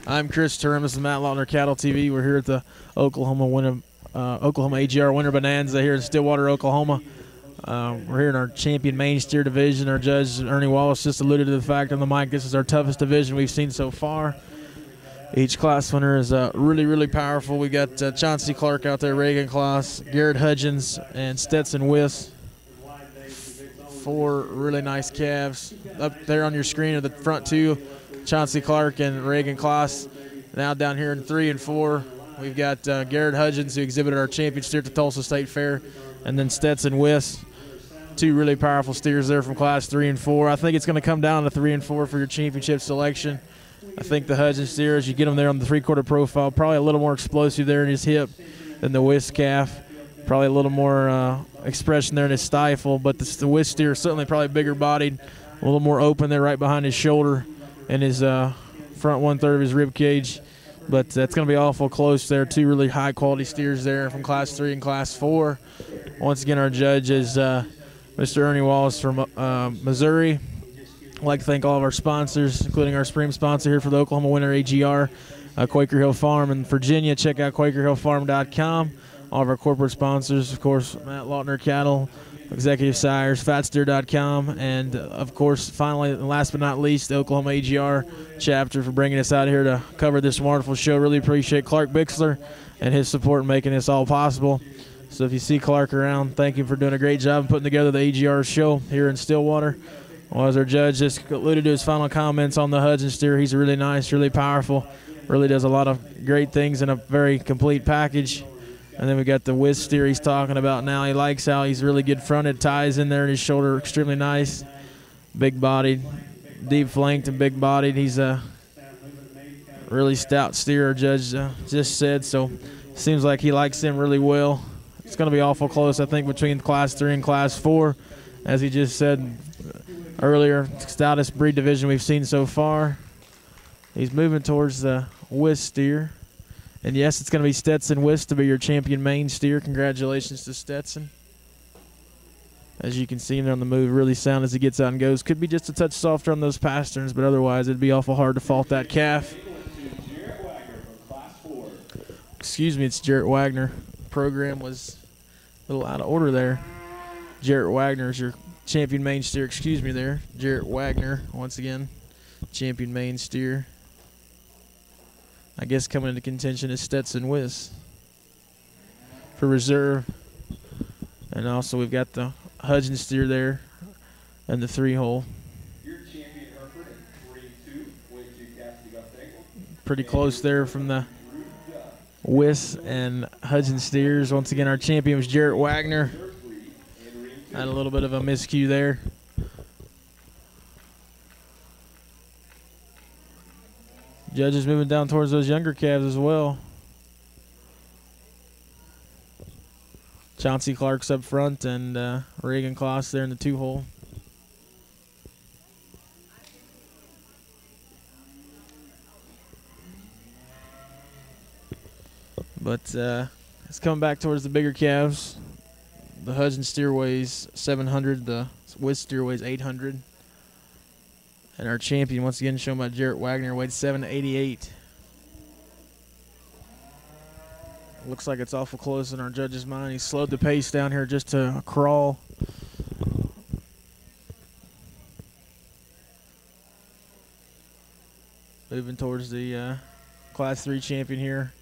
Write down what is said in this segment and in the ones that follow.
I'm Chris Turin. This is Matt Lautner, Cattle TV. We're here at the Oklahoma AGR Winter Bonanza here in Stillwater, Oklahoma. We're here in our champion main steer division. Our judge, Ernie Wallace, just alluded to the fact on the mic this is our toughest division we've seen so far. Each class winner is really, really powerful. We got Chauncey Clark out there, Reagan Kloss, Garrett Hudgens, and Stetson Wiss. 4 really nice calves. Up there on your screen are the front 2, Chauncey Clark and Reagan Kloss. Now down here in 3 and 4, we've got Garrett Hudgens, who exhibited our champion steer at the Tulsa State Fair, and then Stetson Wiss. 2 really powerful steers there from class 3 and 4. I think it's going to come down to 3 and 4 for your championship selection. I think the Hudgens steer, as you get him there on the 3/4 profile, probably a little more explosive there in his hip than the Wiss calf. Probably a little more expression there in his stifle, but the Wiss steer is certainly probably bigger bodied, a little more open there right behind his shoulder and his front 1/3 of his rib cage. But that's going to be awful close there. 2 really high quality steers there from class 3 and class 4. Once again, our judge is Mr. Ernie Wallace from Missouri. I'd like to thank all of our sponsors, including our spring sponsor here for the Oklahoma Winter AGR, Quaker Hill Farm in Virginia. Check out QuakerHillFarm.com. All of our corporate sponsors, of course, Matt Lautner Cattle, Executive Sires, Fatsteer.com, and, of course, finally, and last but not least, the Oklahoma AGR chapter for bringing us out here to cover this wonderful show. Really appreciate Clark Bixler and his support in making this all possible. So if you see Clark around, thank you for doing a great job in putting together the AGR show here in Stillwater. Well, as our judge just alluded to his final comments on the Hudgens steer, he's really nice, really powerful, really does a lot of great things in a very complete package. And then we got the Wiss steer he's talking about now. He likes how he's really good fronted, ties in there in his shoulder, extremely nice, big-bodied, deep-flanked and big-bodied. He's a really stout steer, our judge just said, so seems like he likes him really well. It's going to be awful close, I think, between class 3 and class 4, as he just said earlier, stoutest breed division we've seen so far. He's moving towards the Wiss steer. And yes, it's going to be Stetson Wiss to be your champion main steer. Congratulations to Stetson. As you can see him on the move, really sound as he gets out and goes. Could be just a touch softer on those pasterns, but otherwise it'd be awful hard to fault that calf. Excuse me, it's Jarrett Wagner. Program was a little out of order there. Jarrett Wagner is your champion main steer. Excuse me there. Jarrett Wagner, once again, champion main steer. I guess coming into contention is Stetson Wiss for reserve. And also we've got the Hudgens steer there and the 3-hole. Pretty close there from the Wiss and Hudgens steers. Once again, our champion was Jarrett Wagner. Had a little bit of a miscue there. Judges moving down towards those younger calves as well. Chauncey Clark's up front and Reagan Kloss there in the 2-hole. But it's coming back towards the bigger calves. The Hudgens steer weighs 700. The Wiss steer weighs 800. And our champion, once again, shown by Jarrett Wagner, weighed 788. Looks like it's awful close in our judge's mind. He slowed the pace down here just to crawl. Moving towards the Class 3 champion here.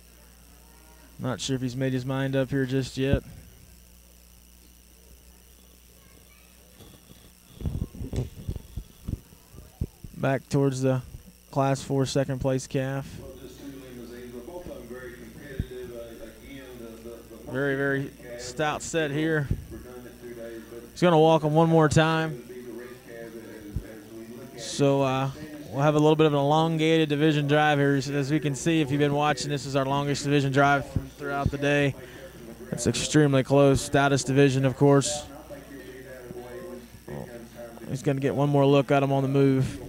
Not sure if he's made his mind up here just yet. Back towards the Class 4 second place calf. Very, very stout set here. He's going to walk him one more time. So we'll have a little bit of an elongated division drive here. As we can see, if you've been watching, this is our longest division drive throughout the day. It's extremely close. Stoutest division, of course. He's going to get one more look at him on the move.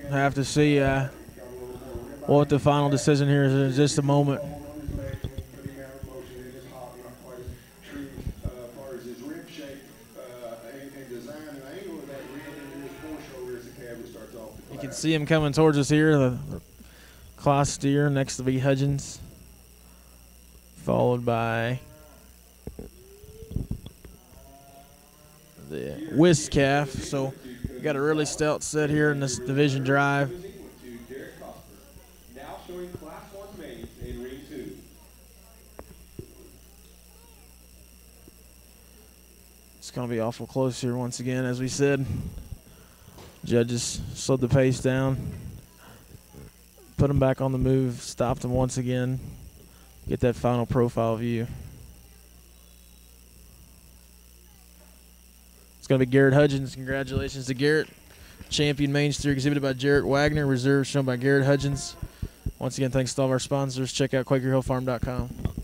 Have to see what the final decision here is in just a moment. You can see him coming towards us here. The Claas steer next to B. Hudgens, followed by the Whisk calf. So we got a really stout set here in this division drive. It's going to be awful close here once again, as we said. Judges slowed the pace down, put them back on the move, stopped them once again, get that final profile view. It's going to be Garrett Hudgens. Congratulations to Garrett. Champion main steer exhibited by Jarrett Wagner. Reserve shown by Garrett Hudgens. Once again, thanks to all of our sponsors. Check out QuakerHillFarm.com.